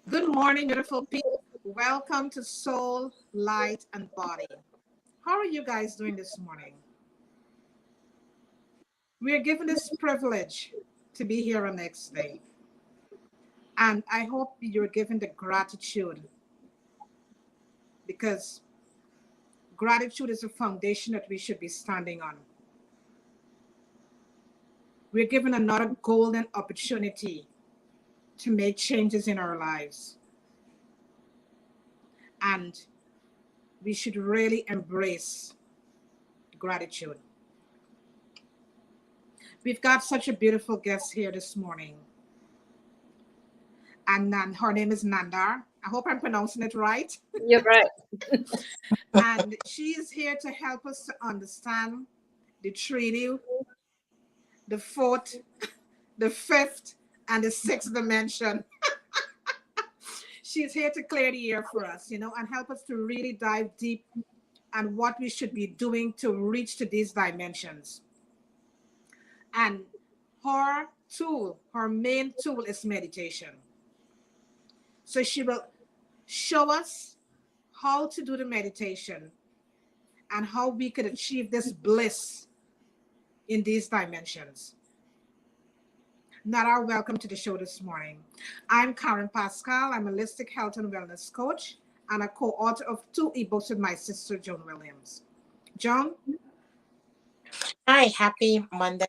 Good morning, beautiful people. Welcome to Soul, Light, and Body. How are you guys doing this morning? We are given this privilege to be here on next day. And I hope you're given the gratitude because gratitude is a foundation that we should be standing on. We're given another golden opportunity to make changes in our lives. And we should really embrace gratitude. We've got such a beautiful guest here this morning. And her name is Nandar. I hope I'm pronouncing it right. You're right. And she is here to help us to understand the treaty, the fourth, the fifth, and the sixth dimension. She's here to clear the air for us, and help us to really dive deep on what we should be doing to reach to these dimensions. And her tool, her main tool is meditation. So she will show us how to do the meditation and how we could achieve this bliss in these dimensions. Nara, welcome to the show this morning. I'm Karen Pascal. I'm a holistic health and wellness coach and a co-author of 2 ebooks with my sister, Joan Williams. Joan? Hi, happy Monday.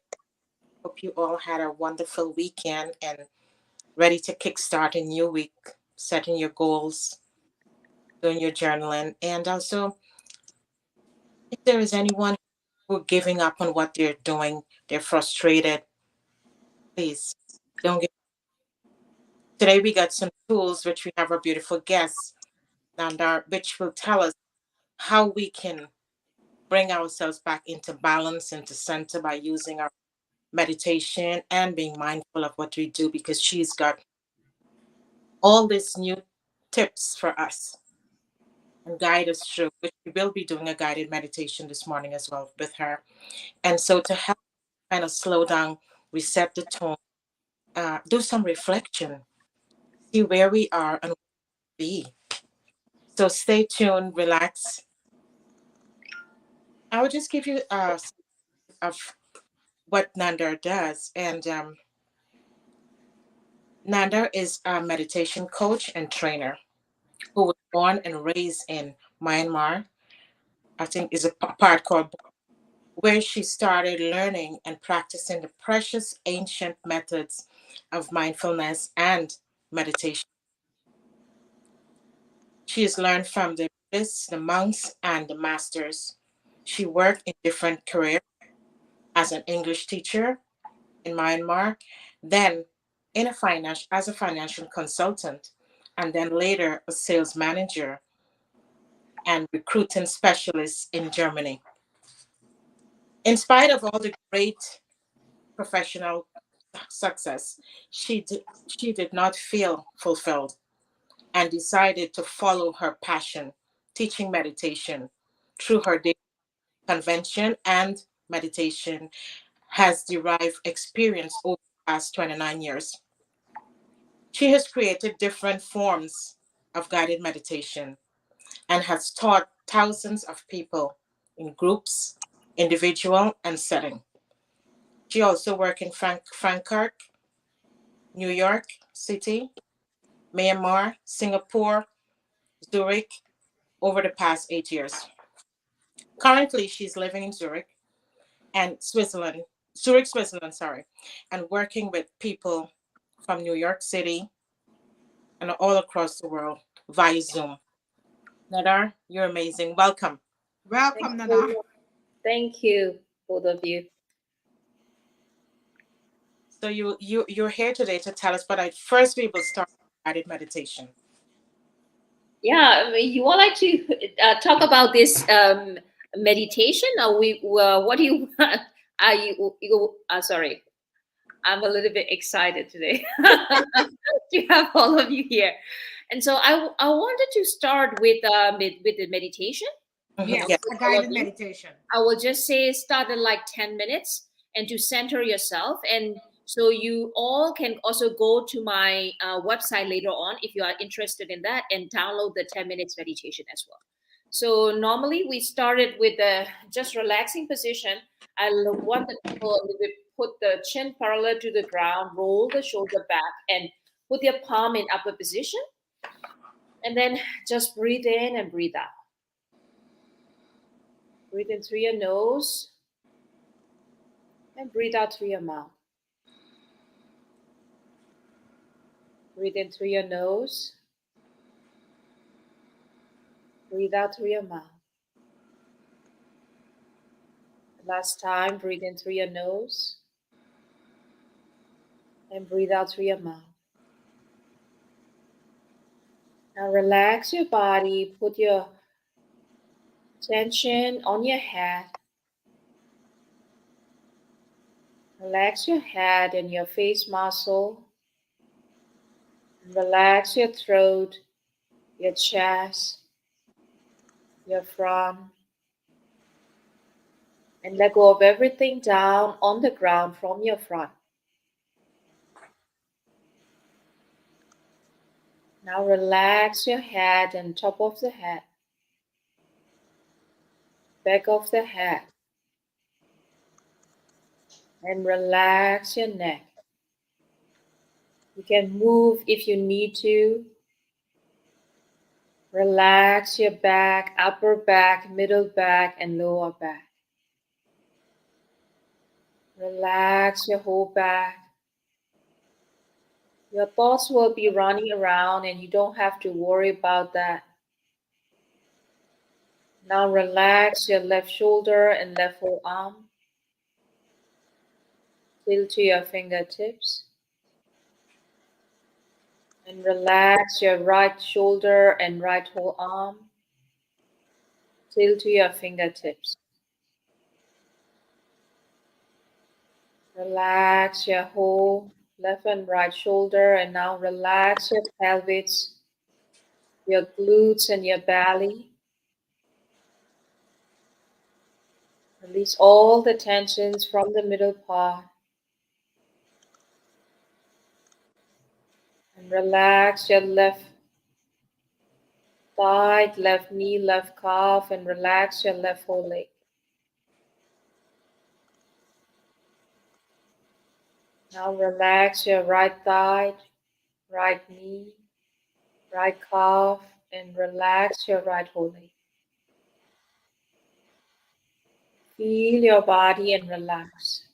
Hope you all had a wonderful weekend and ready to kickstart a new week, setting your goals, doing your journaling. And also, if there is anyone who are giving up on what they're doing, they're frustrated, please don't give. Today we got some tools which we have our beautiful guests, Nandar, which will tell us how we can bring ourselves back into balance, into center by using our meditation and being mindful of what we do, because she's got all these new tips for us and guide us through, which we will be doing a guided meditation this morning as well with her. And so to help kind of slow down, reset the tone, do some reflection, see where we are and where we be. So stay tuned, relax. I will just give you of what Nandar does. And Nandar is a meditation coach and trainer who was born and raised in Myanmar. I think is a part called where she started learning and practicing the precious ancient methods of mindfulness and meditation. She has learned from the Buddhists, the monks, and the masters. She worked in different careers as an English teacher in Myanmar, then as a financial consultant, and then later a sales manager and recruiting specialist in Germany. In spite of all the great professional success, she did not feel fulfilled and decided to follow her passion, teaching meditation through her daily convention, and meditation has derived experience over the past 29 years. She has created different forms of guided meditation and has taught thousands of people in groups, individual, and setting. She also worked in Frankfurt, New York City, Myanmar, Singapore, Zurich over the past 8 years. Currently, she's living in Zurich, Switzerland, and working with people from New York City and all across the world via Zoom. Nadar, you're amazing. Welcome. Welcome, Nana. Thank you, both of you. So you're here today to tell us, but at first we will start with guided meditation. Yeah, I mean, you would like to talk about this meditation, or what do you want? Are you sorry, I'm a little bit excited today to have all of you here. And so I wanted to start with the meditation Yeah. Yes, with a all of guided you. meditation. I will just say start in like 10 minutes and to center yourself. And so you all can also go to my website later on if you are interested in that and download the 10 minutes meditation as well. So normally we started with the just relaxing position. Want the people a little bit put the chin parallel to the ground, roll the shoulder back, and put your palm in upper position. And then just breathe in and breathe out. Breathe in through your nose and breathe out through your mouth. Breathe in through your nose. Breathe out through your mouth. Last time, breathe in through your nose and breathe out through your mouth. Now relax your body. Put your attention on your head. Relax your head and your face muscle. Relax your throat, your chest, your front. And let go of everything down on the ground from your front. Now relax your head and top of the head, back of the head, and relax your neck. You can move if you need to. Relax your back, upper back, middle back, and lower back. Relax your whole back. Your thoughts will be running around and you don't have to worry about that. Now relax your left shoulder and left forearm. Tilt to your fingertips. And relax your right shoulder and right whole arm. Tilt to your fingertips. Relax your whole left and right shoulder, and now relax your pelvis, your glutes, and your belly. Release all the tensions from the middle part. And relax your left thigh, left knee, left calf, and relax your left whole leg. Now relax your right thigh, right knee, right calf, and relax your right whole leg. Feel your body and relax.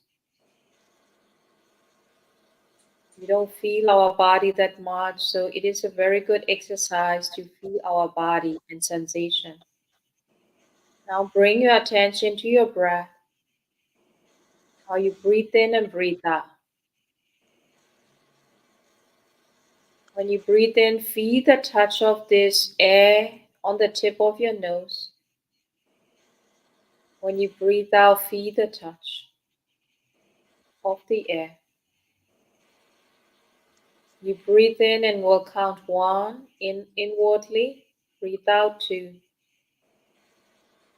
We don't feel our body that much, so it is a very good exercise to feel our body and sensation. Now bring your attention to your breath, how you breathe in and breathe out. When you breathe in, feel the touch of this air on the tip of your nose. When you breathe out, feel the touch of the air. You breathe in and we'll count 1 inwardly. Breathe out 2.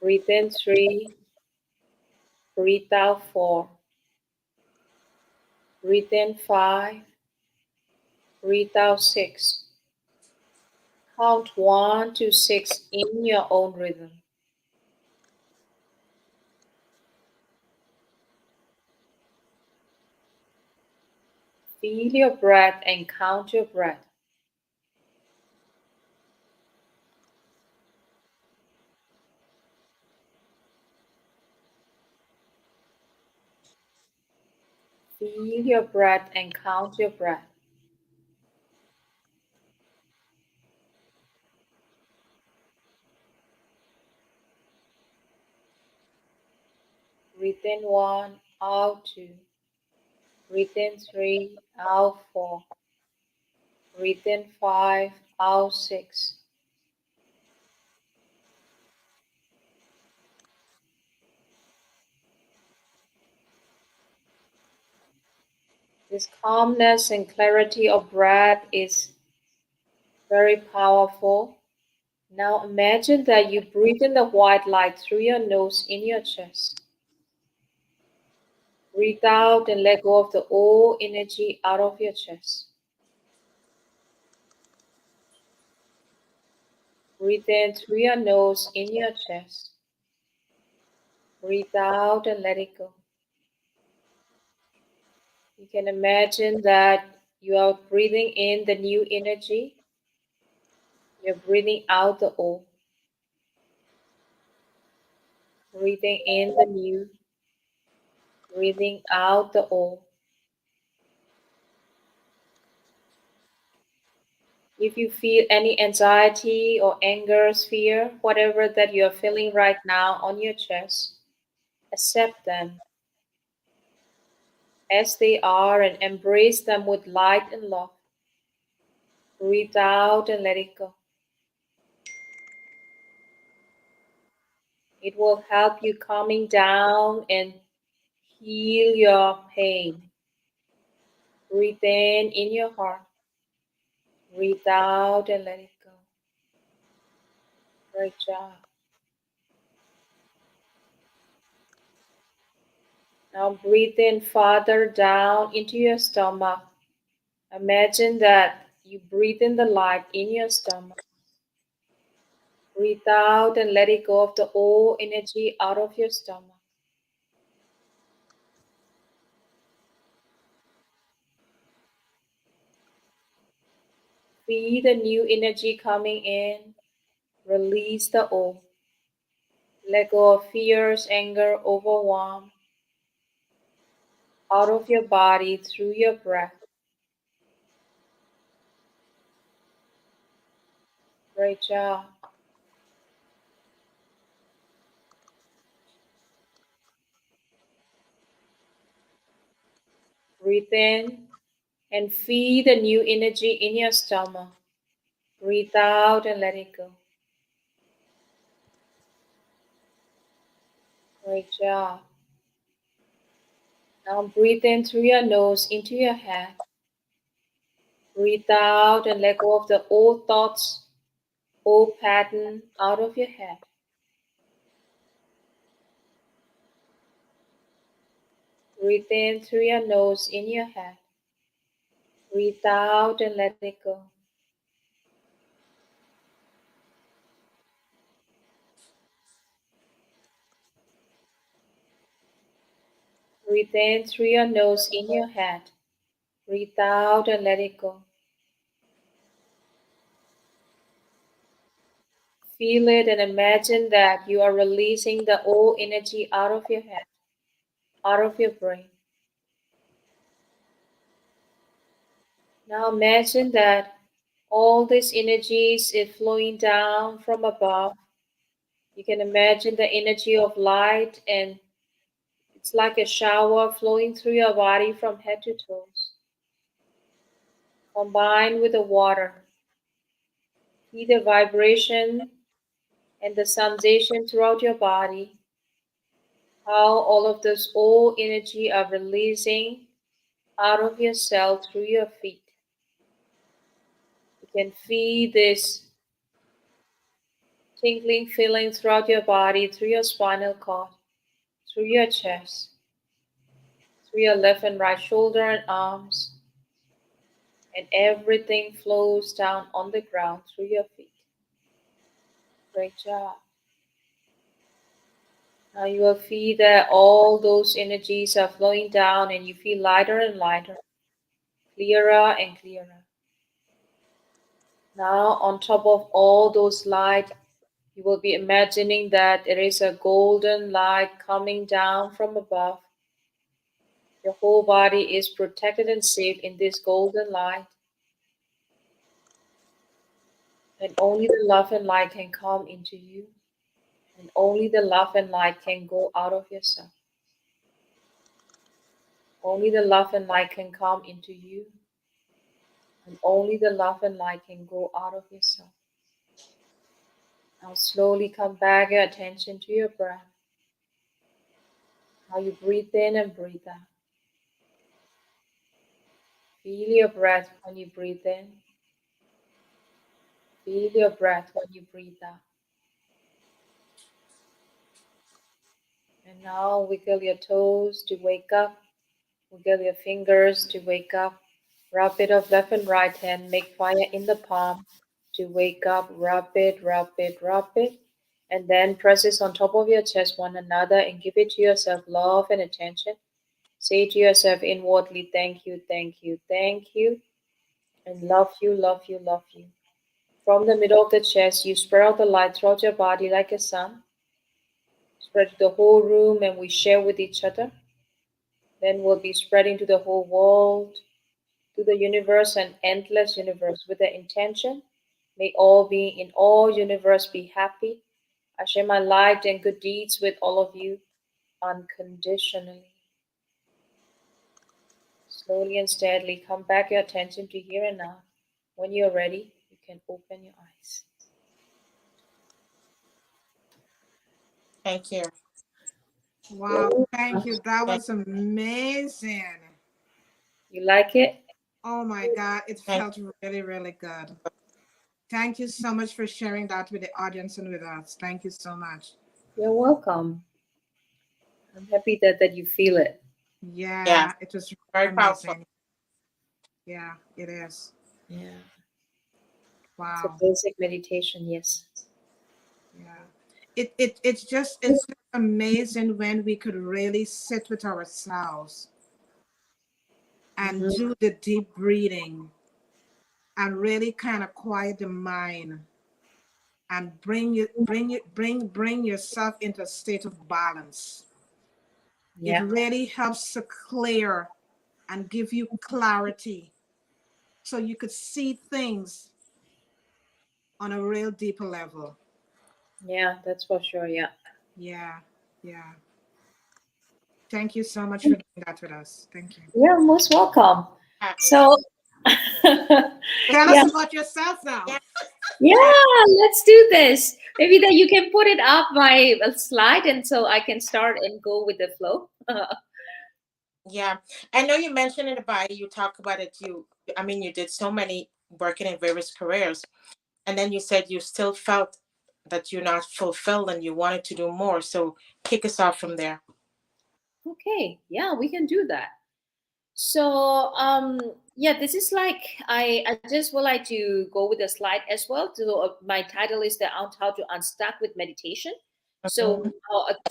Breathe in 3. Breathe out 4. Breathe in 5. Breathe out 6. Count 1 to 6 in your own rhythm. Feel your breath and count your breath. Feel your breath and count your breath. Breathe in 1, out 2. Breathe in 3, out 4. Breathe in 5, out 6. This calmness and clarity of breath is very powerful. Now imagine that you breathe in the white light through your nose in your chest. Breathe out and let go of the old energy out of your chest. Breathe in through your nose in your chest. Breathe out and let it go. You can imagine that you are breathing in the new energy. You're breathing out the old. Breathing in the new. Breathing out the old. If you feel any anxiety or anger, fear, whatever that you are feeling right now on your chest, accept them as they are and embrace them with light and love. Breathe out and let it go. It will help you calming down and heal your pain. Breathe in your heart. Breathe out and let it go. Great job. Now breathe in farther down into your stomach. Imagine that you breathe in the light in your stomach. Breathe out and let it go of the old energy out of your stomach. Feel the new energy coming in. Release the old. Let go of fears, anger, overwhelm out of your body through your breath. Great job. Breathe in and feel the new energy in your stomach. Breathe out and let it go. Great job. Now breathe in through your nose into your head. Breathe out and let go of the old thoughts, old pattern out of your head. Breathe in through your nose in your head. Breathe out and let it go. Breathe in through your nose in your head. Breathe out and let it go. Feel it and imagine that you are releasing the old energy out of your head, out of your brain. Now imagine that all these energies is flowing down from above. You can imagine the energy of light and it's like a shower flowing through your body from head to toes. Combined with the water, feel the vibration and the sensation throughout your body. How all of this old energy are releasing out of your cell through your feet. You can feel this tingling feeling throughout your body, through your spinal cord, through your chest, through your left and right shoulder and arms, and everything flows down on the ground through your feet. Great job. Now you will feel that all those energies are flowing down and you feel lighter and lighter, clearer and clearer. Now on top of all those light, you will be imagining that there is a golden light coming down from above. Your whole body is protected and safe in this golden light. And only the love and light can come into you. And only the love and light can go out of yourself. Only the love and light can come into you, and only the love and light can go out of yourself. Now slowly come back your attention to your breath. How you breathe in and breathe out. Feel your breath when you breathe in. Feel your breath when you breathe out. And now wiggle your toes to wake up. Wiggle your fingers to wake up. Rub it of left and right hand. Make fire in the palm to wake up. Rub it, rub it, rub it. And then press this on top of your chest one another and give it to yourself love and attention. Say to yourself inwardly, thank you, thank you, thank you. And love you, love you, love you. From the middle of the chest, you spread out the light throughout your body like a sun. Spread to the whole room and we share with each other. Then we'll be spreading to the whole world, to the universe and endless universe with the intention. May all being in all universe be happy. I share my light and good deeds with all of you unconditionally. Slowly and steadily come back your attention to here and now. When you're ready, you can open your eyes. Thank you. Wow, thank you. That was amazing. You like it? Oh my God, it Thank felt really, really good. Thank you so much for sharing that with the audience and with us. Thank you so much. You're welcome. I'm happy that you feel it. Yeah, Yeah, it was very powerful. amazing. Yeah, it is. Yeah. It's a Wow. basic meditation, yes. Yeah. It's just amazing when we could really sit with ourselves and Mm-hmm. do the deep breathing and really kind of quiet the mind and bring yourself into a state of balance. It Yeah. really helps to clear and give you clarity so you could see things on a real deeper level. Yeah, that's for sure. Yeah. Yeah, yeah. Thank you so much for doing that with us. Thank you. You're most welcome. Happy. So, Tell yeah, us about yourself now. Yeah, yeah, let's do this. Maybe that you can put it up by a slide and so I can start and go with the flow. yeah. I know you mentioned in the bio, you talk about it. I mean, you did so many working in various careers, and then you said you still felt that you're not fulfilled and you wanted to do more. So kick us off from there. Okay, yeah, we can do that. So, yeah, this is like I just would like to go with the slide as well. So, my title is the How to Unstuck with Meditation. So, Mhm.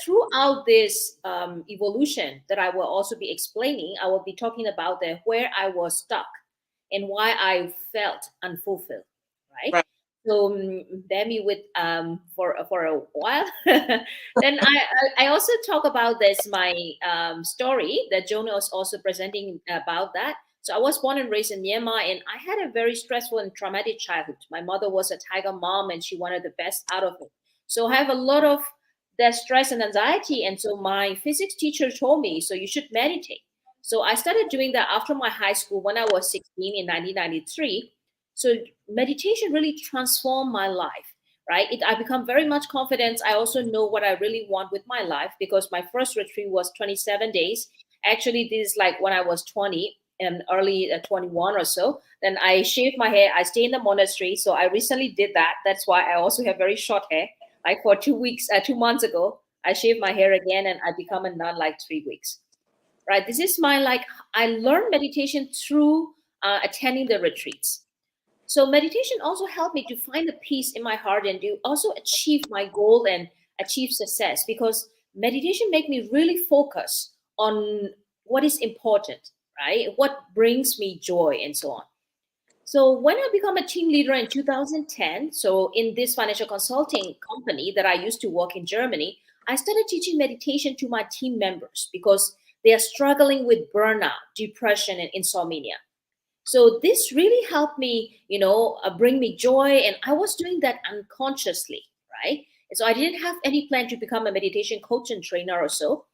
throughout this evolution that I will also be explaining, I will be talking about the where I was stuck and why I felt unfulfilled. Right. Right. So, bear me with for a while. Then I also talk about this my story that Joan was also presenting about that. So I was born and raised in Myanmar, and I had a very stressful and traumatic childhood. My mother was a tiger mom, and she wanted the best out of me. So I have a lot of that stress and anxiety, and so my physics teacher told me, so you should meditate. So I started doing that after my high school when I was 16 in 1993. So meditation really transformed my life, right? I become very much confident. I also know what I really want with my life because my first retreat was 27 days. Actually, this is like when I was 20 and early 21 or so. Then I shaved my hair. I stay in the monastery. So I recently did that. That's why I also have very short hair. Like for 2 weeks, 2 months ago, I shaved my hair again and I become a nun like 3 weeks. Right. This is my like, I learned meditation through attending the retreats. So meditation also helped me to find a peace in my heart and to also achieve my goal and achieve success because meditation make me really focus on what is important, right? What brings me joy and so on. So when I become a team leader in 2010, so in this financial consulting company that I used to work in Germany, I started teaching meditation to my team members because they are struggling with burnout, depression, and insomnia. So this really helped me, bring me joy, and I was doing that unconsciously, right? And so I didn't have any plan to become a meditation coach and trainer or so,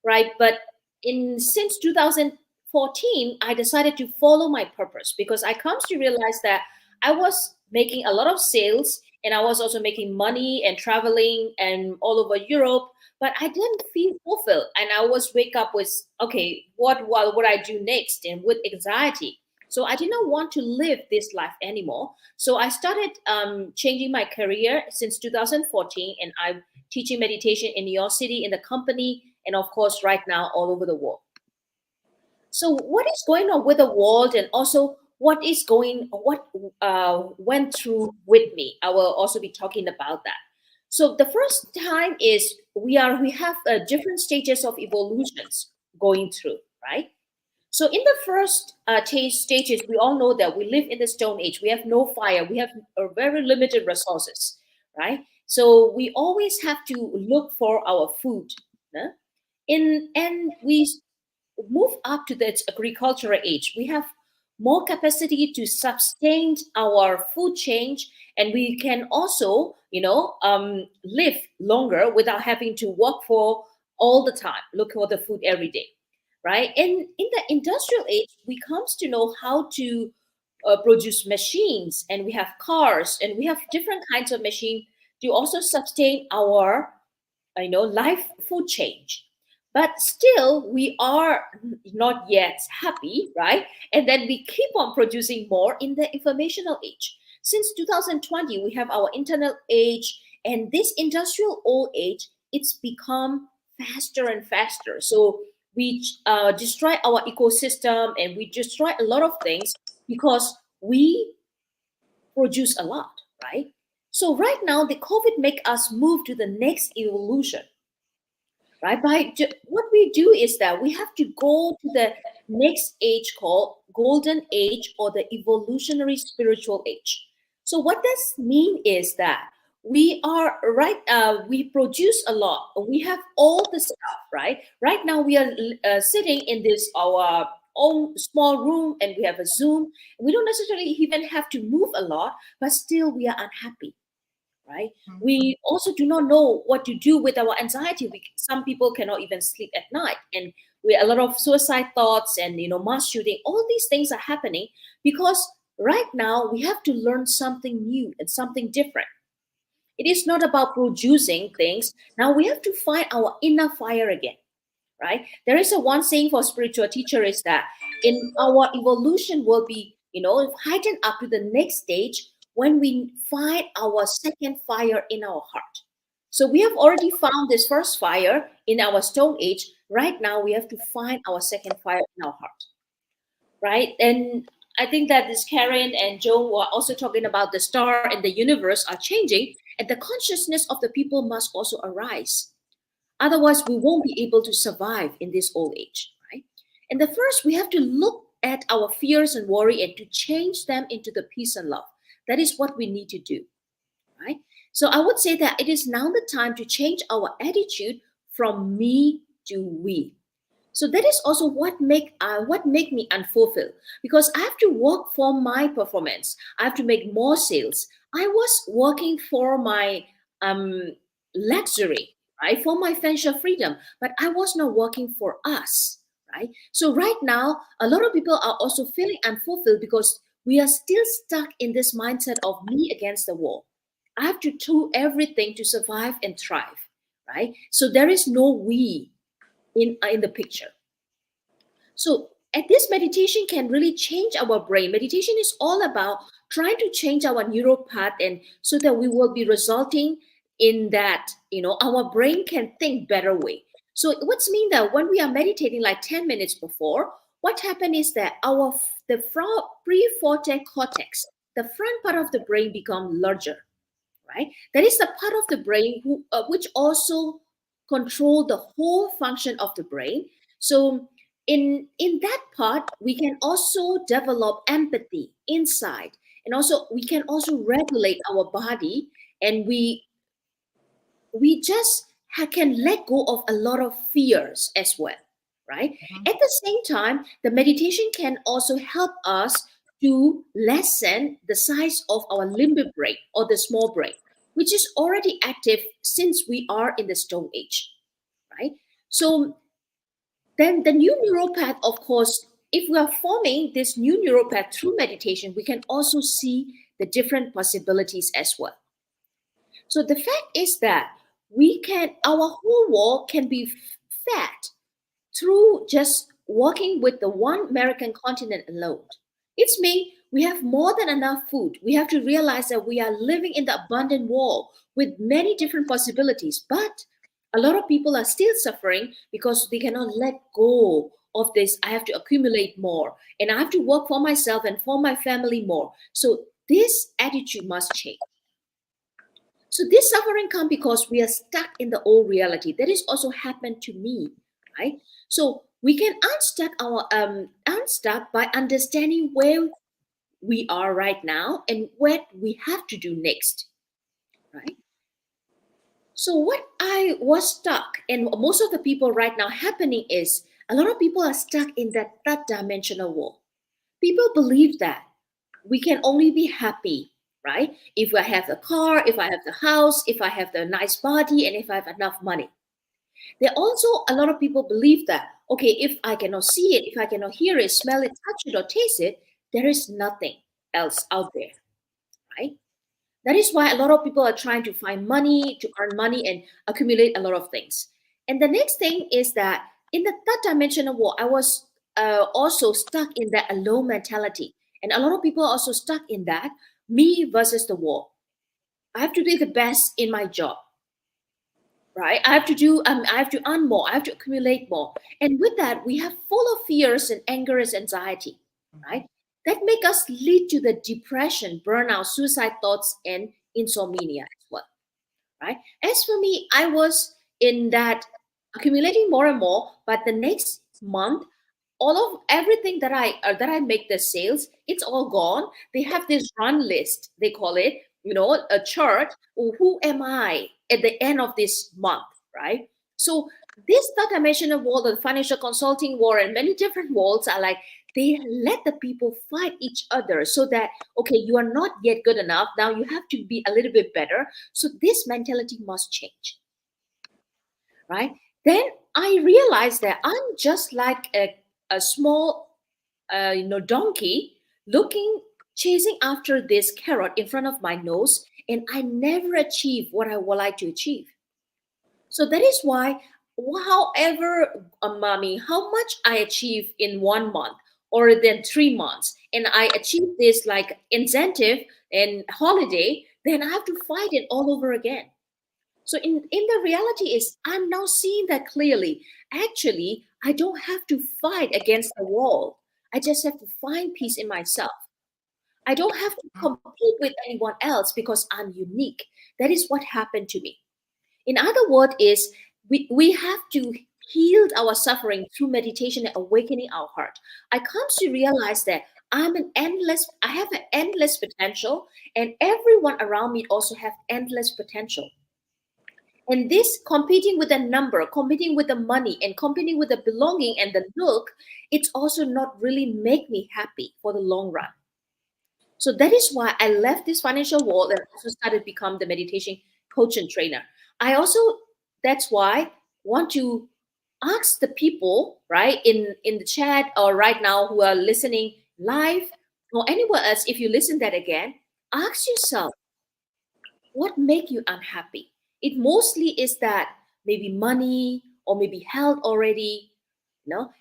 right? But in since 2010 14, I decided to follow my purpose because I comes to realize that I was making a lot of sales and I was also making money and traveling and all over Europe, but I didn't feel fulfilled. And I was wake up with, okay, what would I do next? And with anxiety. So I did not want to live this life anymore. So I started changing my career since 2014, and I'm teaching meditation in New York City in the company, and of course, right now all over the world. So what is going on with the world, and also what went through with me? I will also be talking about that. So the first time is we have different stages of evolutions going through, right? So in the first stages, we all know that we live in the Stone Age. We have no fire. We have very limited resources, right? So we always have to look for our food. Huh? And we move up to the agricultural age. We have more capacity to sustain our food change, and we can also, live longer without having to work for all the time, look for the food every day, right? And in the industrial age, we comes to know how to produce machines, and we have cars, and we have different kinds of machine to also sustain our life food change. But still we are not yet happy, right? And then we keep on producing more in the informational age. Since 2020 we have our internet age, and this industrial old age, it's become faster and faster. So we destroy our ecosystem, and we destroy a lot of things because we produce a lot, right? So right now the COVID make us move to the next evolution, right? What we do is that we have to go to the next age called golden age, or the evolutionary spiritual age. So what this mean is that we produce a lot, we have all the stuff, right? Right now we are sitting in this our own small room, and we have a Zoom. We don't necessarily even have to move a lot, but still we are unhappy, right? We also do not know what to do with our anxiety. Some people cannot even sleep at night, and we a lot of suicide thoughts, and mass shooting. All these things are happening because right now we have to learn something new and something different. It is not about producing things. Now we have to find our inner fire again, right? There is a one saying for spiritual teacher is that in our evolution will be, heightened up to the next stage when we find our second fire in our heart. So we have already found this first fire in our stone age. Right now we have to find our second fire in our heart, right? And I think that this Karen and Joan were also talking about the star and the universe are changing, and the consciousness of the people must also arise. Otherwise, we won't be able to survive in this old age, right? And the first, we have to look at our fears and worry and to change them into the peace and love. That is what we need to do, right? So I would say that it is now the time to change our attitude from me to we. So that is also what make me unfulfilled, because I have to work for my performance. I have to make more sales. I was working for my um, luxury, right, for my financial freedom, but I was not working for us, right? So right now, a lot of people are also feeling unfulfilled because we are still stuck in this mindset of me against the wall. I have to do everything to survive and thrive, right? So there is no we in the picture. So at this meditation can really change our brain. Meditation is all about trying to change our neural path, and so that we will be resulting in that, our brain can think better way. So what's mean that when we are meditating like 10 minutes before, what happened is that the prefrontal cortex, the front part of the brain become larger, right? That is the part of the brain which also control the whole function of the brain. So in that part, we can also develop empathy inside, and also we can also regulate our body, and we just can let go of a lot of fears as well, right? At the same time, the meditation can also help us to lessen the size of our limbic brain, or the small brain, which is already active since we are in the stone age, right? So then the new neural path, of course, if we are forming this new neural path through meditation, we can also see the different possibilities as well. So the fact is that our whole world can be fed through just walking with the one American continent alone. It's mean we have more than enough food. We have to realize that we are living in the abundant world with many different possibilities, but a lot of people are still suffering because they cannot let go of this. I have to accumulate more and I have to work for myself and for my family more. So this attitude must change. So this suffering comes because we are stuck in the old reality. That is also happened to me, right? So we can unstuck by understanding where we are right now and what we have to do next, right? So what I was stuck, and most of the people right now happening is a lot of people are stuck in that third dimensional world. People believe that we can only be happy, right? If I have the car, if I have the house, if I have the nice body, and if I have enough money. There also a lot of people believe that, okay, if I cannot see it, if I cannot hear it, smell it, touch it, or taste it, there is nothing else out there, right? That is why a lot of people are trying to find money, to earn money, and accumulate a lot of things. And the next thing is that in the third dimensional world, I was also stuck in that alone mentality. And a lot of people are also stuck in that me versus the world. I have to be the best in my job, right? I have to earn more, I have to accumulate more. And with that, we have full of fears and anger and anxiety, right? That make us lead to the depression, burnout, suicide thoughts, and insomnia as well, right? As for me, I was in that accumulating more and more, but the next month, all of everything that I make the sales, it's all gone. They have this run list, they call it, a chart. Who am I at the end of this month, right? So this third dimensional world, the financial consulting world, and many different worlds are like they let the people fight each other so that, okay, you are not yet good enough, now you have to be a little bit better. So this mentality must change, right? Then I realized that I'm just like a small donkey looking, chasing after this carrot in front of my nose, and I never achieve what I would like to achieve. So that is why, however, mommy, how much I achieve in 1 month or then 3 months, and I achieve this like incentive and holiday, then I have to fight it all over again. So in the reality is I'm now seeing that clearly. Actually, I don't have to fight against the wall. I just have to find peace in myself. I don't have to compete with anyone else because I'm unique. That is what happened to me. In other words, is we have to heal our suffering through meditation and awakening our heart. I come to realize that I have an endless potential, and everyone around me also have endless potential. And this competing with a number, competing with the money, and competing with the belonging and the look, it's also not really make me happy for the long run. So that is why I left this financial world and also started become the meditation coach and trainer. I also, that's why want to ask the people, right, in the chat or right now who are listening live or anywhere else, if you listen that again, ask yourself, what make you unhappy? It mostly is that maybe money or maybe health already,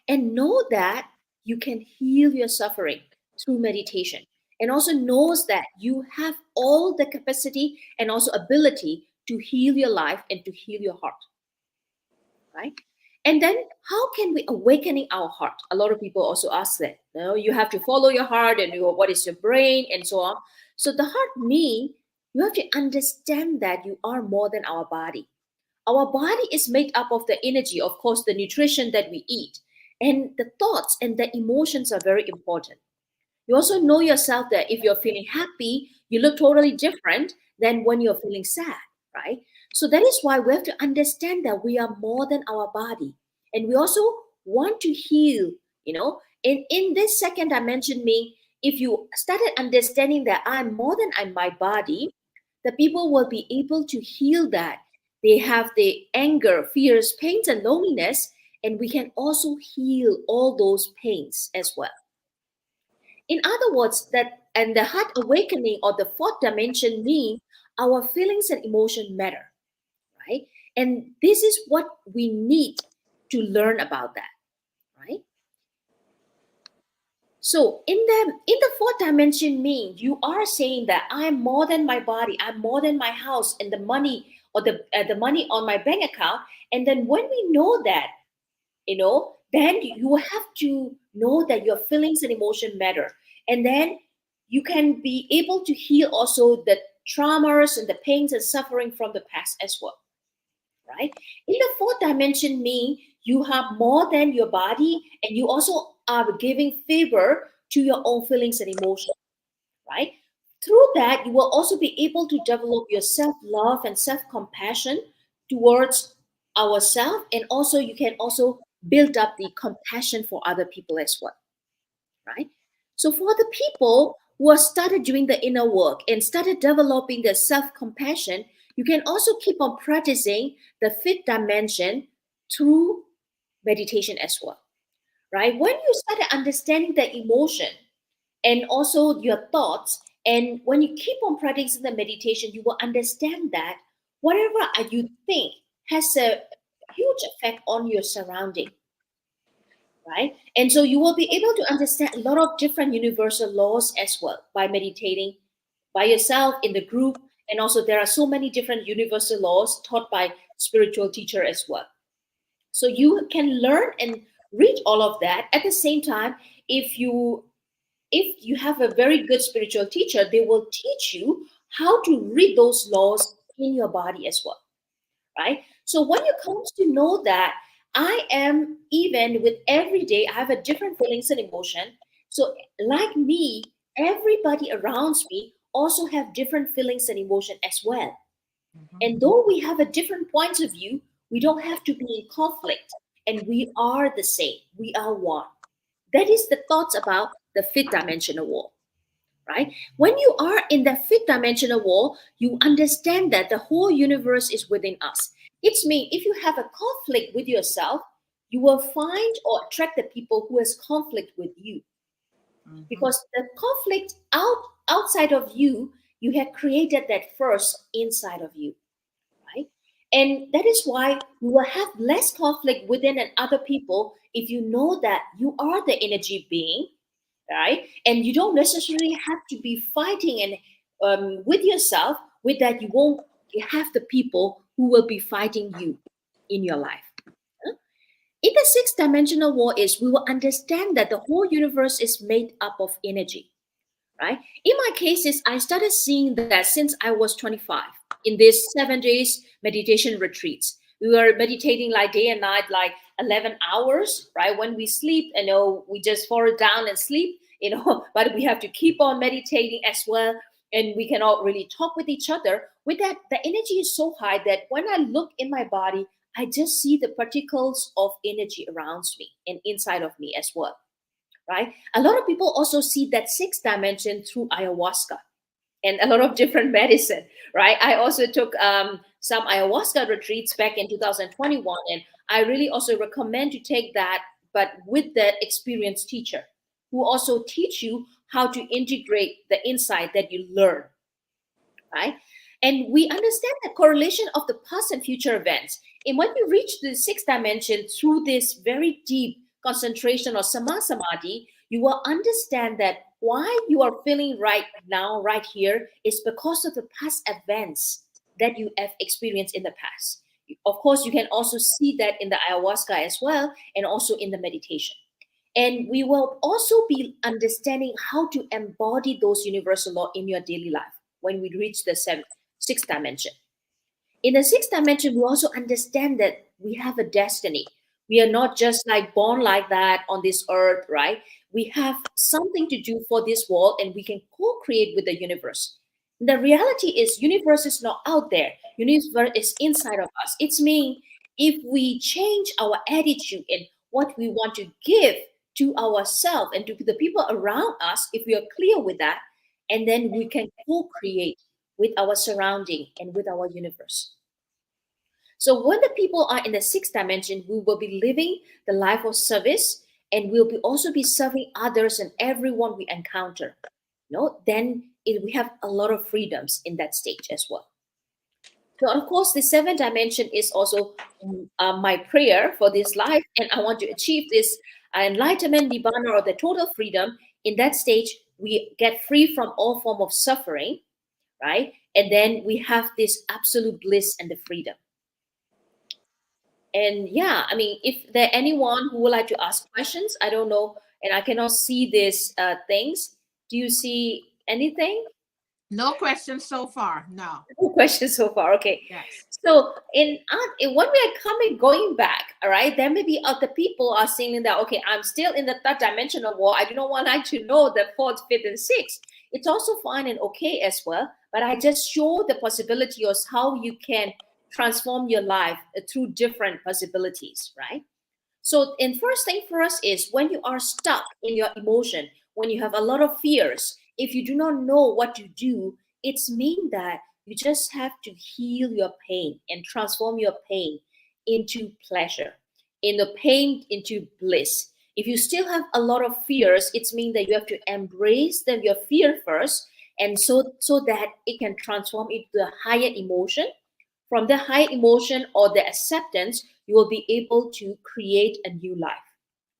and know that you can heal your suffering through meditation, and also knows that you have all the capacity and also ability to heal your life and to heal your heart, right? And then how can we awakening our heart? A lot of people also ask that. You have to follow your heart and what is your brain and so on. So the heart mean you have to understand that you are more than our body. Our body is made up of the energy, of course, the nutrition that we eat, and the thoughts and the emotions are very important. You also know yourself that if you're feeling happy, you look totally different than when you're feeling sad, right? So that is why we have to understand that we are more than our body. And we also want to heal, in this second dimension, me, if you started understanding that I'm more than I'm my body, the people will be able to heal that. They have the anger, fears, pains, and loneliness, and we can also heal all those pains as well. In other words, that and the heart awakening or the fourth dimension mean our feelings and emotion matter, right? And this is what we need to learn about that, right? So in the fourth dimension mean you are saying that I'm more than my body, I'm more than my house and the money or the money on my bank account. And then when we know that, then you have to know that your feelings and emotion matter. And then you can be able to heal also the traumas and the pains and suffering from the past as well, right? In the fourth dimension mean you have more than your body and you also are giving favor to your own feelings and emotion, right? Through that, you will also be able to develop your self-love and self-compassion towards ourselves, and also you can also build up the compassion for other people as well, right? So for the people who have started doing the inner work and started developing the self-compassion, you can also keep on practicing the fifth dimension through meditation as well, right? When you started understanding the emotion and also your thoughts, and when you keep on practicing the meditation, you will understand that whatever you think has a huge effect on your surrounding, right? And so you will be able to understand a lot of different universal laws as well by meditating by yourself in the group. And also there are so many different universal laws taught by spiritual teacher as well. So you can learn and read all of that at the same time. If you have a very good spiritual teacher, they will teach you how to read those laws in your body as well, right? So when you come to know that I am even with every day, I have a different feelings and emotion. So like me, everybody around me also have different feelings and emotion as well. And though we have a different points of view, we don't have to be in conflict. And we are the same. We are one. That is the thoughts about the fifth dimensional wall, right? When you are in the fifth dimensional wall, you understand that the whole universe is within us. It's mean if you have a conflict with yourself, you will find or attract the people who has conflict with you, Mhm. because the conflict outside of you, you have created that first inside of you, right? And that is why you will have less conflict within and other people if you know that you are the energy being, right? And you don't necessarily have to be fighting and with yourself. With that, you won't have the people who will be fighting you in your life. Huh? In the sixth dimensional war is we will understand that the whole universe is made up of energy, right? In my cases, I started seeing that since I was 25 in these 7 days meditation retreats. We were meditating like day and night, like 11 hours, right? When we sleep, we just fall down and sleep, but we have to keep on meditating as well. And we cannot really talk with each other. With that, the energy is so high that when I look in my body, I just see the particles of energy around me and inside of me as well, right? A lot of people also see that sixth dimension through ayahuasca and a lot of different medicine, right? I also took some ayahuasca retreats back in 2021, and I really also recommend to take that, but with the experienced teacher who also teach you how to integrate the insight that you learn, right? And we understand the correlation of the past and future events. And when you reach the sixth dimension through this very deep concentration or samadhi, you will understand that why you are feeling right now, right here, is because of the past events that you have experienced in the past. Of course, you can also see that in the ayahuasca as well, and also in the meditation. And we will also be understanding how to embody those universal law in your daily life when we reach the sixth dimension. In the sixth dimension, we also understand that we have a destiny. We are not just like born like that on this earth, right? We have something to do for this world, and we can co-create with the universe. The reality is universe is not out there. Universe is inside of us. It's mean if we change our attitude and what we want to give to ourselves and to the people around us, if we are clear with that, and then we can co-create with our surrounding and with our universe. So when the people are in the sixth dimension, we will be living the life of service, and we'll be also be serving others and everyone we encounter. Then we have a lot of freedoms in that stage as well. So of course, the seventh dimension is also my prayer for this life, and I want to achieve this enlightenment, nibbana, or the total freedom. In that stage, we get free from all form of suffering, right? And then we have this absolute bliss and the freedom. And yeah, I mean, if there anyone who would like to ask questions, I don't know, and I cannot see these things. Do you see anything? No questions so far. No. No questions so far. Okay. Yes. So when we are going back, all right, there may be other people are saying that, okay, I'm still in the third dimensional world. I do not want to know the fourth, fifth, and sixth. It's also fine and okay as well. But I just show the possibility of how you can transform your life through different possibilities, right? So, and first thing for us is when you are stuck in your emotion, when you have a lot of fears, if you do not know what to do, it's mean that you just have to heal your pain and transform your pain into pleasure, in the pain into bliss. If you still have a lot of fears, it's mean that you have to embrace your fear first, and so that it can transform into a higher emotion. From the high emotion or the acceptance, you will be able to create a new life,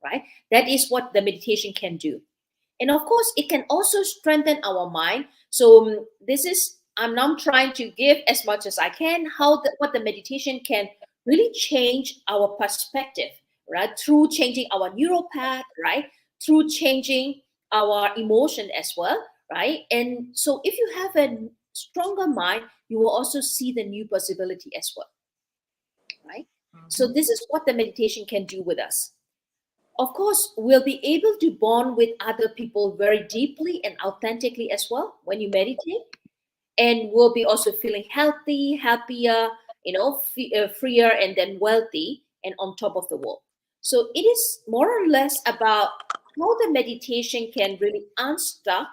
right? That is what the meditation can do. And of course, it can also strengthen our mind. So this is, I'm now trying to give as much as I can what the meditation can really change our perspective, right? Through changing our neural path, right? Through changing our emotion as well, right? And so if you have a stronger mind, you will also see the new possibility as well, right? So this is what the meditation can do with us. Of course, we'll be able to bond with other people very deeply and authentically as well when you meditate, and we'll be also feeling healthy, happier, freer, and then wealthy and on top of the world. So it is more or less about how the meditation can really unstuck.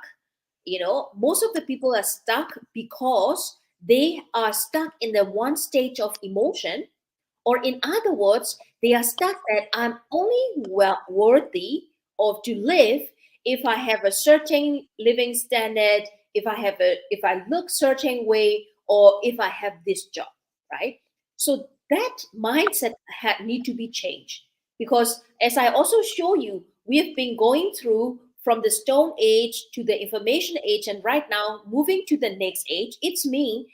Most of the people are stuck because they are stuck in the one stage of emotion, or in other words, they are stuck that I'm only worthy of to live if I have a certain living standard, if I look certain way, or if I have this job, right? So that mindset need to be changed, because as I also show you, we have been going through from the stone age to the information age, and right now moving to the next age. It's mean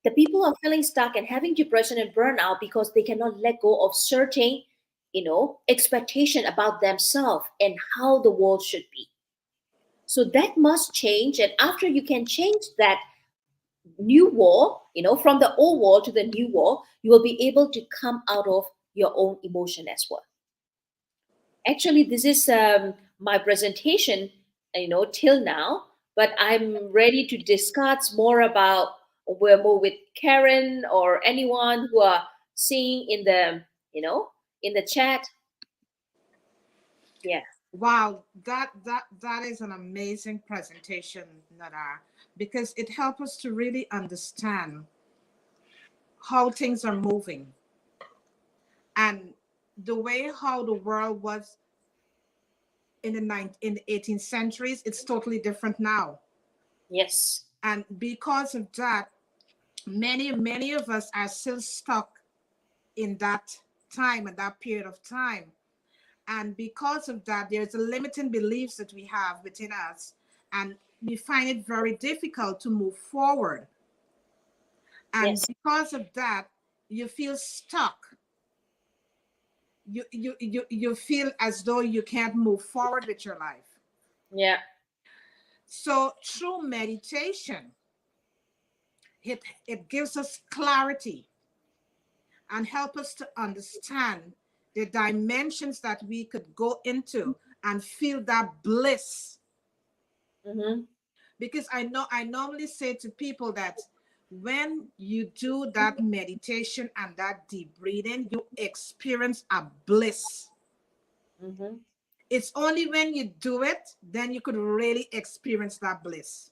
the people are feeling stuck and having depression and burnout because they cannot let go of certain expectation about themselves and how the world should be. So that must change, and after you can change that new wall, from the old wall to the new wall, you will be able to come out of your own emotion as well. Actually, this is my presentation, till now, but I'm ready to discuss more about, we're more with Karen or anyone who are seeing in the, in the chat. Yeah. Wow, that is an amazing presentation, Nada, because it helps us to really understand how things are moving, and the way how the world was in the 18th centuries. It's totally different now, Yes. and because of that, many of us are still stuck in that time and that period of time. And because of that, there's a limiting beliefs that we have within us, and we find it very difficult to move forward. And Yes. because of that, you feel stuck. You feel as though you can't move forward with your life. Yeah. So through meditation, it gives us clarity and help us to understand the dimensions that we could go into and feel that bliss. Mm-hmm. Because I normally say to people that when you do that meditation and that deep breathing, you experience a bliss. Mm-hmm. It's only when you do it, then you could really experience that bliss.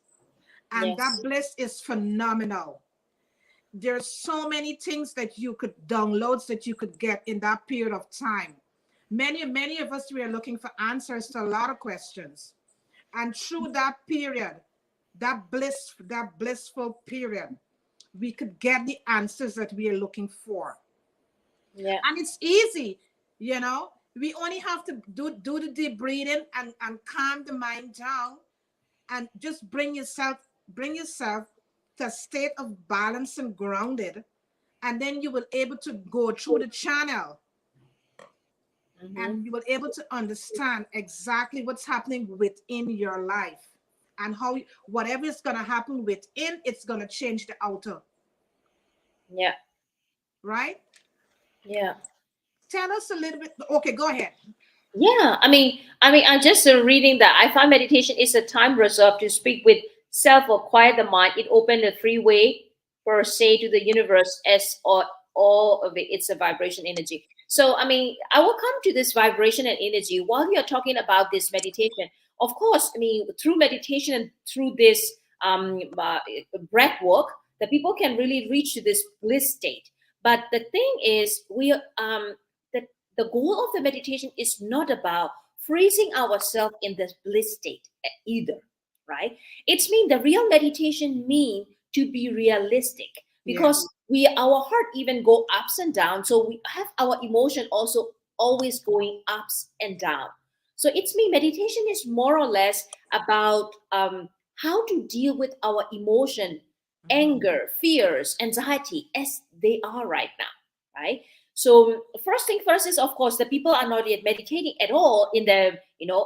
And that Yes. bliss is phenomenal. there's so many things that you could downloads that you could get in that period of time. Many of us, we are looking for answers to a lot of questions. And through that period, that blissful period, we could get the answers that we are looking for. Yeah. And it's easy, you know. We only have to do the deep breathing and calm the mind down and just bring yourself to a state of balance and grounded, and then you will able to go through the channel Mm-hmm. and you will able to understand exactly what's happening within your life, and how whatever is going to happen within, it's going to change the outer, Yeah. right? Yeah. Tell us a little bit. Okay, go ahead. Yeah, I'm just reading that. I find meditation is a time reserved to speak with self or quiet the mind. It opened a freeway per se to the universe as all of it. It's a vibration energy. So, I will come to this vibration and energy while we are talking about this meditation. Of course, through meditation and through this breath work, the people can really reach to this bliss state. But the thing is, the goal of the meditation is not about freezing ourselves in the bliss state either, right? It's mean the real meditation mean to be realistic, Yeah. because we our heart even go ups and down, so we have our emotion also always going ups and down. So it's me meditation is more or less about how to deal with our emotion, anger, fears, anxiety as they are right now, right? So first thing first is, of course, the people are not yet meditating at all in the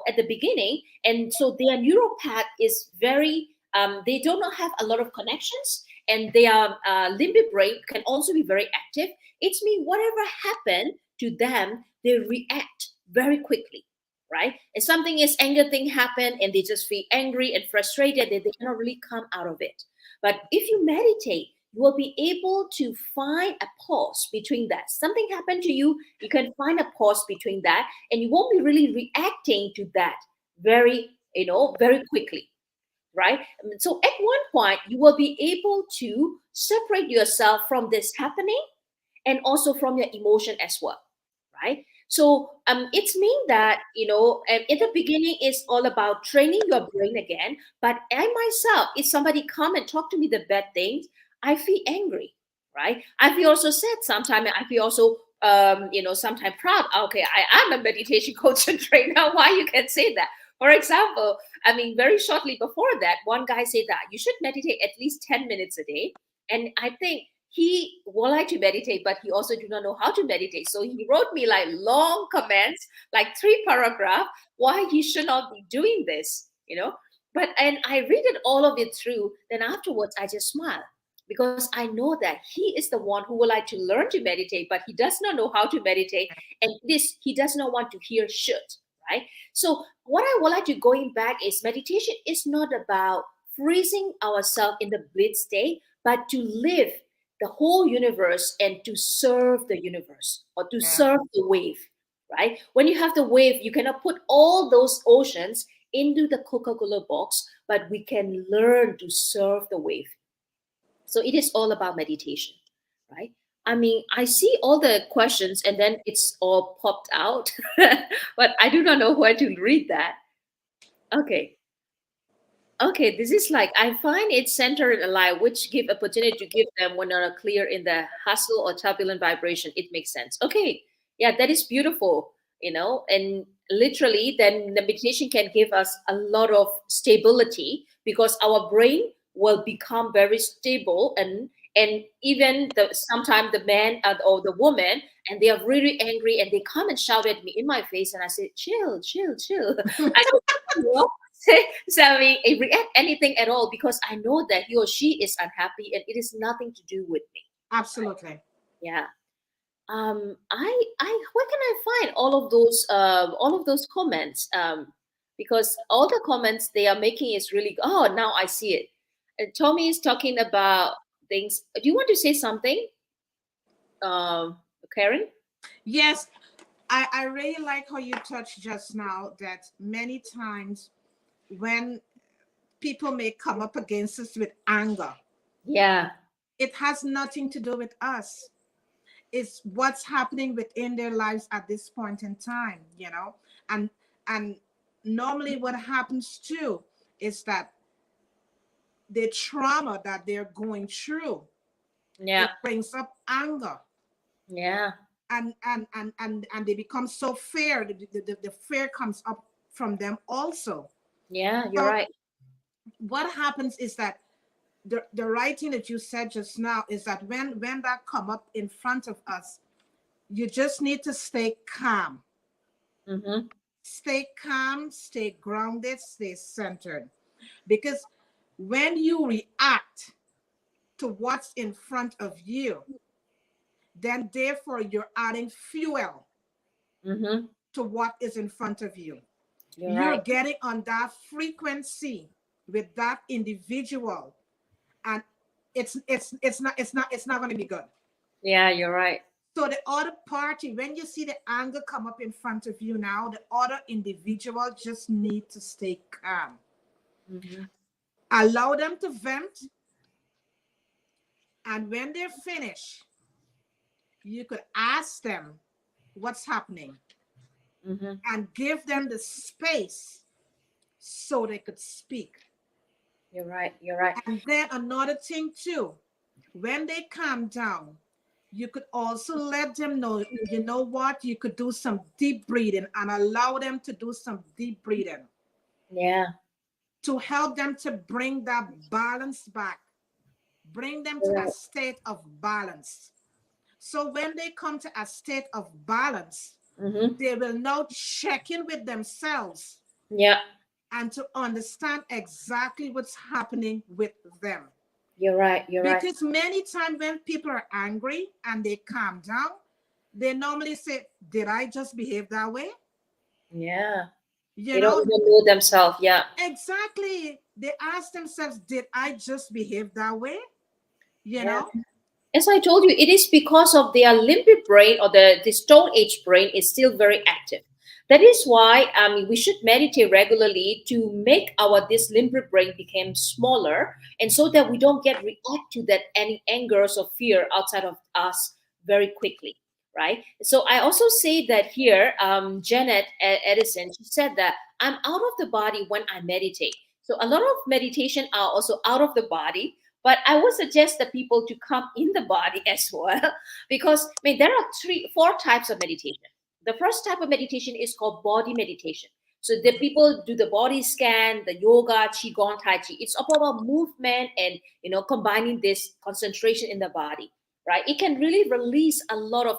at the beginning, and so their neural path is very they do not have a lot of connections, and their limbic brain can also be very active. It's mean whatever happened to them, they react very quickly, right? If something is anger thing happen and they just feel angry and frustrated, they cannot really come out of it. But if you meditate, you will be able to find a pause between that. Something happened to you, you can find a pause between that, and you won't be really reacting to that very quickly, right? So at one point, you will be able to separate yourself from this happening and also from your emotion as well, right? So it's mean that in the beginning it's all about training your brain again. But I myself, if somebody come and talk to me the bad things, I feel angry, right? I feel also sad sometimes. I feel also sometimes proud. Okay, I am a meditation coach and trainer. Why you can say that? For example, very shortly before that, one guy said that you should meditate at least 10 minutes a day. And I think he would like to meditate, but he also do not know how to meditate. So he wrote me like long comments, like 3 paragraph, why he should not be doing this. But and I read it all of it through. Then afterwards, I just smile because I know that he is the one who would like to learn to meditate, but he does not know how to meditate, and this he does not want to hear shit, right? So what I would like to going back is meditation is not about freezing ourselves in the bliss state, but to live the whole universe and to serve the universe or to Yeah. serve the wave, right? When you have the wave, you cannot put all those oceans into the Coca-Cola box, but we can learn to serve the wave. So it is all about meditation, right? I see all the questions and then it's all popped out, but I do not know where to read that. Okay. Okay, this is like I find it centered and alive, which give opportunity to give them when are clear in the hustle or turbulent vibration. It makes sense. Okay, yeah, that is beautiful. And literally, then the meditation can give us a lot of stability because our brain will become very stable, and even sometimes the man or the woman, and they are really angry and they come and shout at me in my face, and I say, chill, chill, chill. I don't so react anything at all because I know that he or she is unhappy and it is nothing to do with me. Absolutely. Yeah. I where can I find all of those comments? Because all the comments they are making is really oh now I see it. Tommy is talking about things. Do you want to say something, Karen? Yes, I really like how you touched just now that many times when people may come up against us with anger, Yeah. It has nothing to do with us. It's what's happening within their lives at this point in time, you know. And normally what happens too is that the trauma that they're going through, Yeah. it brings up anger, Yeah. and they become so fear. The fear comes up from them also. Yeah, you're So right. what happens is that the right thing that you said just now is that when that come up in front of us, you just need to stay calm. Mm-hmm. Stay calm, stay grounded, stay centered. Because when you react to what's in front of you, then therefore you're adding fuel Mm-hmm. to what is in front of you. You're You're right. getting on that frequency with that individual, and it's not going to be good. Yeah, you're right. So the other party, when you see the anger come up in front of you now, the other individual just need to stay calm. Mm-hmm. Allow them to vent, and when they're finished, you could ask them what's happening Mm-hmm. and give them the space so they could speak. You're right. You're right. And then another thing too, when they calm down, you could also let them know, you know what, you could do some deep breathing and allow them to do some deep breathing Yeah. to help them to bring that balance back, bring them You're to a right. state of balance. So when they come to a state of balance, Mm-hmm. they will now check in with themselves Yeah. and to understand exactly what's happening with them. You're right. You're right. Because many times when people are angry and they calm down, they normally say, did I just behave that way? Yeah. You They don't know, even know themselves. Yeah. exactly. They ask themselves, did I just behave that way? You Yeah. know? As I told you, it is because of their limbic brain or the Stone Age brain is still very active. That is why we should meditate regularly to make our this limbic brain become smaller, and so that we don't get react to that any angers or fear outside of us very quickly, right? So I also say that here, Janet Edison, she said that I'm out of the body when I meditate. So a lot of meditation are also out of the body, but I would suggest the people to come in the body as well, because I mean there are four types of meditation. The first type of meditation is called body meditation. So the people do the body scan, the yoga, qigong, tai chi. It's all about movement and combining this concentration in the body, right? It can really release a lot of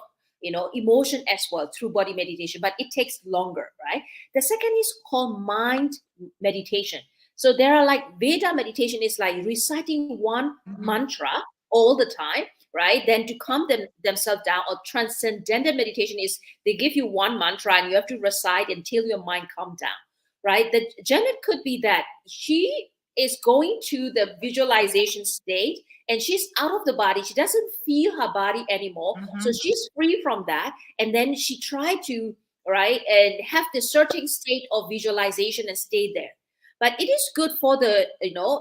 emotion as well through body meditation, but it takes longer, right? The second is called mind meditation. So there are like Veda meditation is like reciting one Mhm. mantra all the time, right? Then to calm themselves down, or transcendental meditation is they give you one mantra and you have to recite until your mind calm down, right? The Janet could be that she is going to the visualization state and she's out of the body. She doesn't feel her body anymore. So Mhm. she's free from that. And then she tried to, right, and have the certain state of visualization and stay there. But it is good for the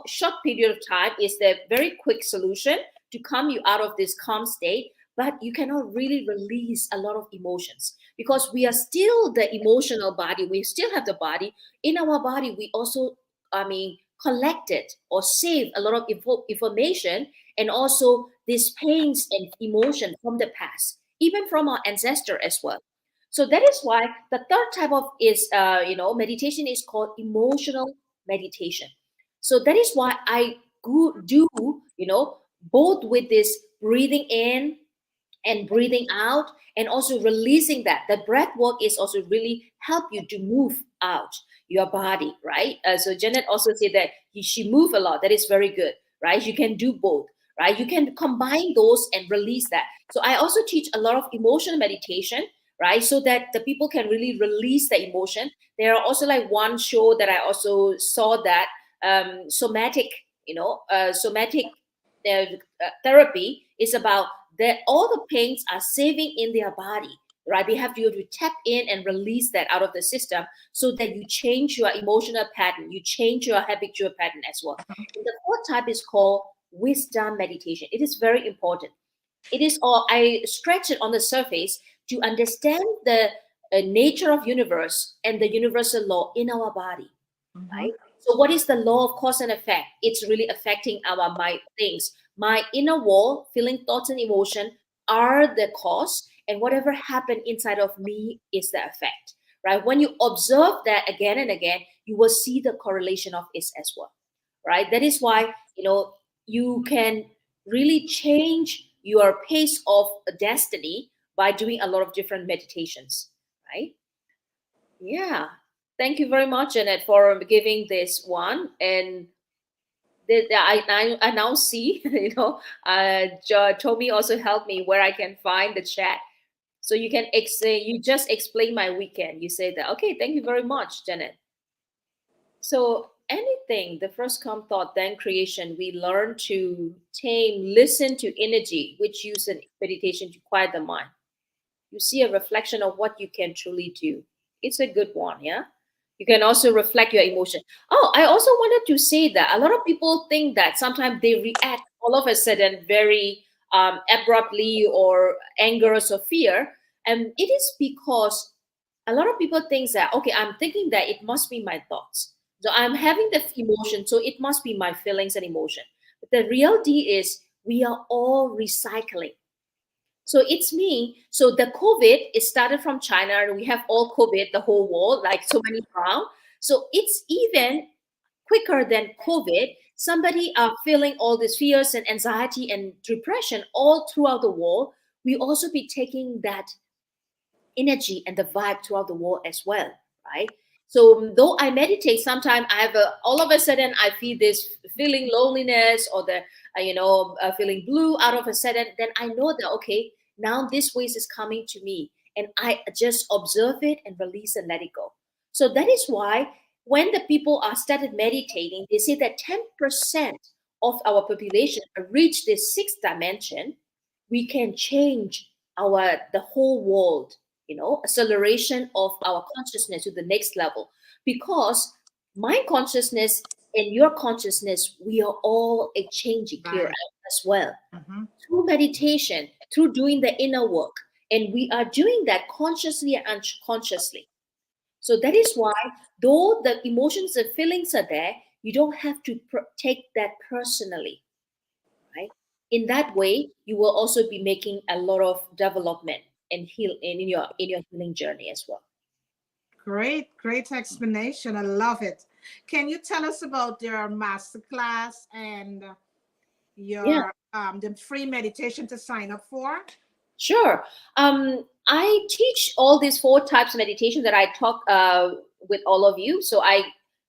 short period of time. Is the very quick solution to come you out of this calm state, but you cannot really release a lot of emotions because we are still the emotional body. We still have the body. In our body we also, I mean, collected or saved a lot of information, and also these pains and emotion from the past, even from our ancestor as well. So that is why the third type of is meditation is called emotional meditation. So that is why I do both with this breathing in and breathing out, and also releasing that. The breath work is also really help you to move out your body, right? So Janet also said that she move a lot. That is very good, right? You can do both, right? You can combine those and release that. So I also teach a lot of emotional meditation, right? So that the people can really release the emotion. There are also like one show that I also saw that somatic, somatic therapy is about that all the pains are saving in their body, right? We have to tap in and release that out of the system so that you change your emotional pattern, you change your habitual pattern as well. And the fourth type is called wisdom meditation. It is very important. It is all, I stretch it on the surface to understand the nature of universe and the universal law in our body, Mm-hmm. right? So what is the law of cause and effect? It's really affecting our mind things. My inner wall, feeling, thoughts, and emotion are the cause, and whatever happened inside of me is the effect, right? When you observe that again and again, you will see the correlation of it as well, right? That is why, you can really change your pace of destiny by doing a lot of different meditations, right? Yeah. Thank you very much, Janet, for giving this one. And I now see, Tommy also helped me where I can find the chat. So you can you just explain my weekend. You say that. Okay, thank you very much, Janet. So anything, the first come thought, then creation, we learn to tame, listen to energy, which use an meditation to quiet the mind. You see a reflection of what you can truly do. It's a good one, yeah? You can also reflect your emotion. Oh, I also wanted to say that a lot of people think that sometimes they react all of a sudden very abruptly or angers or fear. And it is because a lot of people think that, okay, I'm thinking that it must be my thoughts. So I'm having the emotion, so it must be my feelings and emotion. But the reality is we are all recycling. So it's me. So the COVID, it started from China, and we have all COVID, the whole world, like so many pounds. So it's even quicker than COVID. Somebody are feeling all these fears and anxiety and depression all throughout the world. We also be taking that energy and the vibe throughout the world as well, right? So though I meditate, sometimes I have all of a sudden I feel this feeling loneliness or the feeling blue out of a sudden. Then I know that okay, now this wave is coming to me, and I just observe it and release and let it go. So that is why when the people are started meditating, they say that 10% of our population reach this sixth dimension, we can change the whole world, acceleration of our consciousness to the next level. Because my consciousness and your consciousness, we are all exchanging here Right. as well Mm-hmm. through meditation, through doing the inner work. And we are doing that consciously and unconsciously. So that is why, though the emotions and feelings are there, you don't have to take that personally, right? In that way, you will also be making a lot of development and heal in your healing journey as well. Great, great explanation. I love it. Can you tell us about your masterclass and Yeah. your the free meditation to sign up for? Sure. I teach all these four types of meditation that I talk with all of you. So I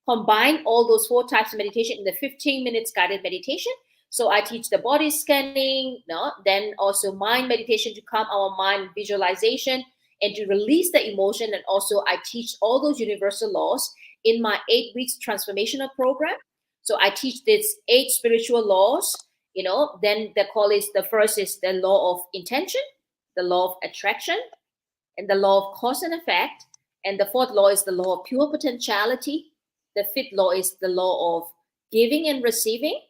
combine all those four types of meditation in the 15 minutes guided meditation. So I teach the body scanning, no, then also mind meditation to calm our mind, visualization, and to release the emotion. And also I teach all those universal laws in my 8 weeks transformational program. So I teach these 8 spiritual laws. Then the first is the law of intention, the law of attraction, and the law of cause and effect. And the fourth law is the law of pure potentiality. The fifth law is the law of giving and receiving,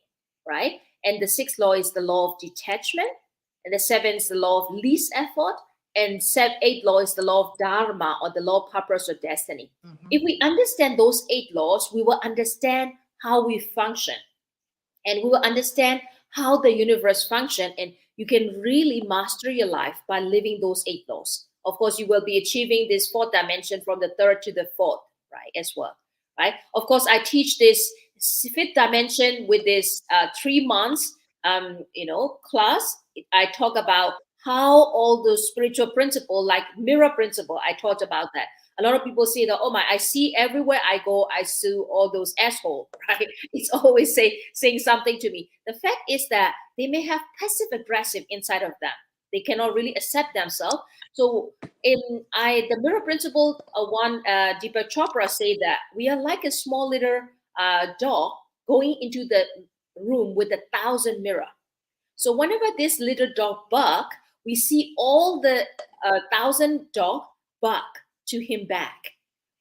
right? And the sixth law is the law of detachment. And the seventh is the law of least effort. And eighth law is the law of dharma, or the law of purpose or destiny. Mm-hmm. If we understand those 8 laws, we will understand how we function, and we will understand how the universe function, and you can really master your life by living those 8 laws. Of course, you will be achieving this fourth dimension from the third to the fourth, right, as well, right? Of course, I teach this fifth dimension with this 3 months class. I talk about how all those spiritual principle, like mirror principle, I talked about that. A lot of people say that, oh my, I see everywhere I go, I see all those assholes, right? It's always saying something to me. The fact is that they may have passive aggressive inside of them. They cannot really accept themselves. So the mirror principle, one Deepak Chopra say that we are like a small little dog going into the room with 1,000 mirror. So whenever this little dog bark, we see all the 1,000 dog bark to him back.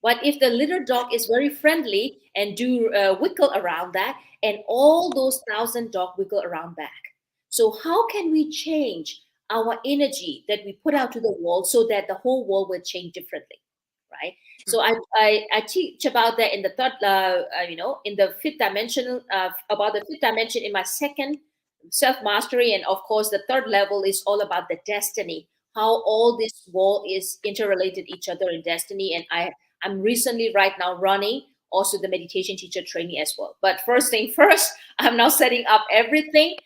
What if the little dog is very friendly and do wiggle around that, and all those 1,000 dog wiggle around back? So how can we change our energy that we put out to the world so that the whole world will change differently, right? So I teach about that in the third, in the fifth dimension, about the fifth dimension in my second self mastery, and of course the third level is all about the destiny, how all this world is interrelated each other in destiny. And I'm recently right now running also the meditation teacher training as well. But first thing first, I'm now setting up everything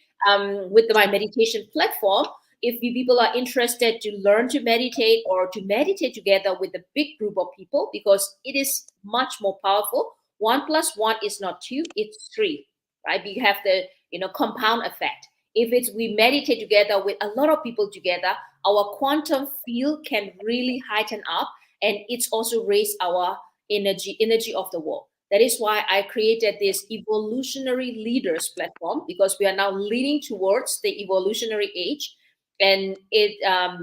with my meditation platform. If you people are interested to learn to meditate or to meditate together with a big group of people, because it is much more powerful. 1 plus 1 is not 2, it's 3, right? You have the compound effect. If it's we meditate together with a lot of people together, our quantum field can really heighten up, and it's also raise our energy of the world. That is why I created this evolutionary leaders platform, because we are now leading towards the evolutionary age. And it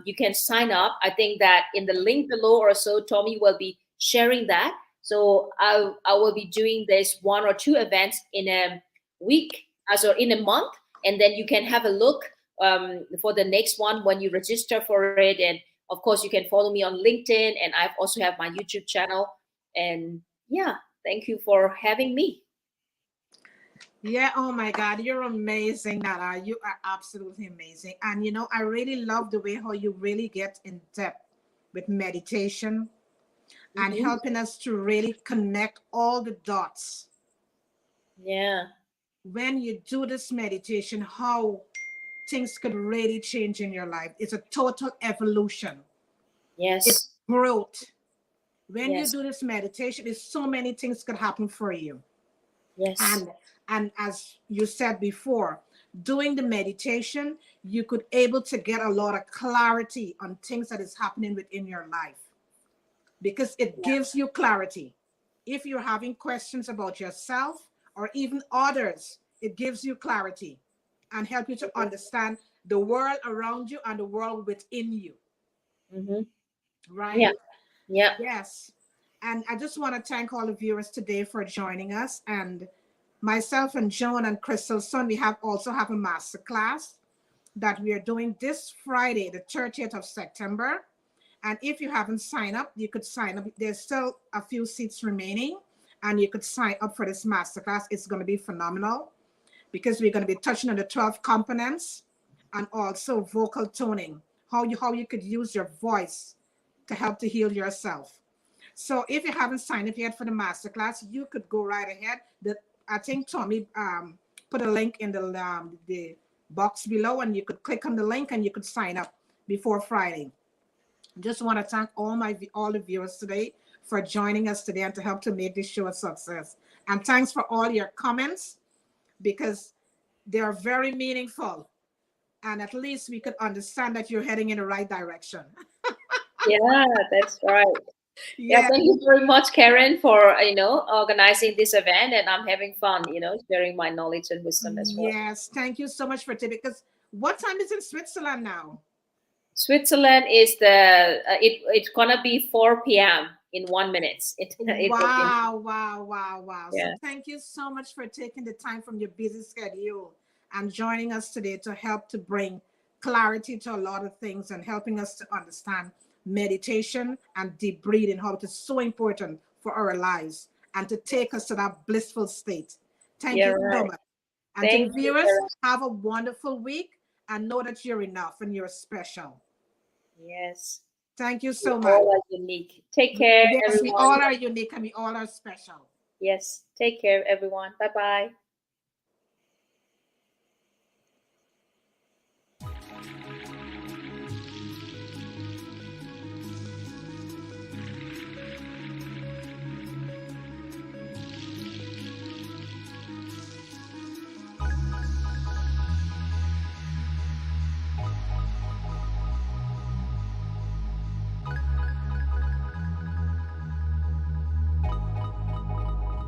you can sign up. I think that in the link below or so, Tommy will be sharing that. So I will be doing this 1 or 2 events in a week, so in a month, and then you can have a look for the next one when you register for it. And of course, you can follow me on LinkedIn, and I also have my YouTube channel. And yeah, thank you for having me. Yeah, oh my God, you're amazing, Nala. You are absolutely amazing. And I really love the way how you really get in depth with meditation and Mhm. helping us to really connect all the dots. Yeah. When you do this meditation, how things could really change in your life. It's a total evolution. It's Yes. growth. When you Yes. do this meditation, it's so many things could happen for you. Yes. And as you said before, doing the meditation, you could able to get a lot of clarity on things that is happening within your life, because it Yeah. gives you clarity. If you're having questions about yourself or even others, it gives you clarity and help you to understand the world around you and the world within you. Mm-hmm. Yeah. Right? Yeah. Yes. And I just want to thank all the viewers today for joining us. And myself and Joan and Crystal Son, we also have a master class that we are doing this Friday, the 30th of September. And if you haven't signed up, you could sign up. There's still a few seats remaining, and you could sign up for this masterclass. It's going to be phenomenal, because we're going to be touching on the 12 components and also vocal toning, how you could use your voice to help to heal yourself. So if you haven't signed up yet for the masterclass, you could go right ahead. I think Tommy put a link in the box below, and you could click on the link and you could sign up before Friday. Just want to thank all the viewers today for joining us today and to help to make this show a success. And thanks for all your comments, because they are very meaningful. And at least we could understand that you're heading in the right direction. Yeah, that's right. Yeah, Yeah. thank you very much, Karen, for organizing this event, and I'm having fun, sharing my knowledge and wisdom as well. Yes. Thank you so much for today. Because what time is in Switzerland now? Switzerland is it's gonna be 4 p.m. in 1 minute. It will be. Wow, wow, wow, wow. So Yeah. thank you so much for taking the time from your busy schedule and joining us today to help to bring clarity to a lot of things and helping us to understand meditation and deep breathing, how it is so important for our lives and to take us to that blissful state. Thank Yeah, you so right. much. And to the Thank you, viewers, Karen. have a wonderful week and know that you're enough and you're special. Yes. Thank you We so much. all are unique. Take care, Yes, we everyone. all are unique and we all are special. Yes. Take care, everyone. Bye bye.